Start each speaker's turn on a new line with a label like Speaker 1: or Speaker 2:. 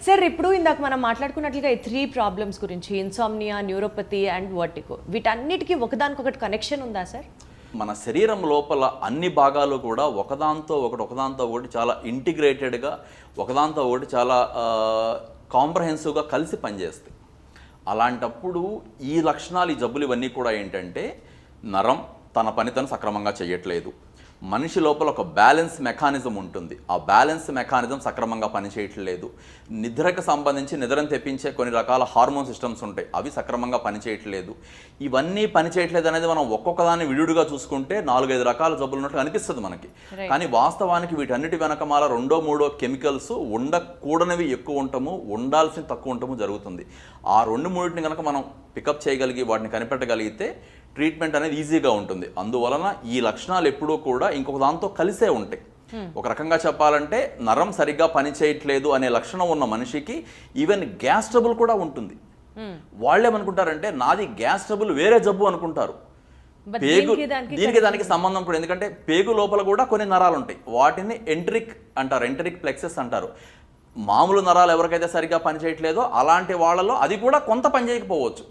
Speaker 1: Sir ఇప్పుడు ఇందాక మనం మాట్లాడుకున్నట్లుగా ఈ 3 ప్రాబ్లమ్స్ గురించి ఇన్సామ్నియా, న్యూరోపతి అండ్ వర్టిగో వీటన్నిటికీ ఒకదానికొకటి కనెక్షన్ ఉందా సార్?
Speaker 2: మన శరీరం లోపల అన్ని భాగాలు కూడా ఒకదాంతో ఒకటి చాలా ఇంటిగ్రేటెడ్గా ఒకదాంతో ఒకటి చాలా కాంప్రహెన్సివ్గా కలిసి పనిచేస్తాయి. అలాంటప్పుడు ఈ లక్షణాలు ఈ జబ్బులు ఇవన్నీ కూడా ఏంటంటే నరం తన పని తను సక్రమంగా చేయట్లేదు, మనిషి లోపల ఒక బ్యాలెన్స్ మెకానిజం ఉంటుంది, ఆ బ్యాలెన్స్ మెకానిజం సక్రమంగా పనిచేయట్లేదు, నిద్రకు సంబంధించి నిద్రను తెప్పించే కొన్ని రకాల హార్మోన్ సిస్టమ్స్ ఉంటాయి, అవి సక్రమంగా పనిచేయట్లేదు. ఇవన్నీ పనిచేయట్లేదు అనేది మనం ఒక్కొక్కదాన్ని విడివిడిగా చూసుకుంటే 4-5 రకాల జబ్బులు ఉన్నట్టు అనిపిస్తుంది మనకి. కానీ వాస్తవానికి వీటన్నిటి వెనకమాల 2-3 కెమికల్స్ ఉండకూడనివి ఎక్కువ ఉండటము, ఉండాల్సిన తక్కువ ఉండటము జరుగుతుంది. ఆ 2-3 కనుక మనం పికప్ చేయగలిగి వాటిని కనిపెట్టగలిగితే ట్రీట్మెంట్ అనేది ఈజీగా ఉంటుంది. అందువలన ఈ లక్షణాలు ఎప్పుడూ కూడా ఇంకొక దాంతో కలిసే ఉంటాయి. ఒక రకంగా చెప్పాలంటే నరం సరిగ్గా పని చేయట్లేదు అనే లక్షణం ఉన్న మనిషికి ఈవెన్ గ్యాస్ ట్రబుల్ కూడా ఉంటుంది. వాళ్ళేమనుకుంటారంటే నాది గ్యాస్ ట్రబుల్ వేరే జబ్బు అనుకుంటారు. పేగు దీనికి దానికి సంబంధం కూడా, ఎందుకంటే పేగు లోపల కూడా కొన్ని నరాలు ఉంటాయి, వాటిని ఎంట్రిక్ అంటారు, ఎంట్రిక్ ప్లెక్సెస్ అంటారు. మామూలు నరాలు ఎవరికైతే సరిగ్గా పనిచేయట్లేదో అలాంటి వాళ్ళలో అది కూడా కొంత పని చేయకపోవచ్చు.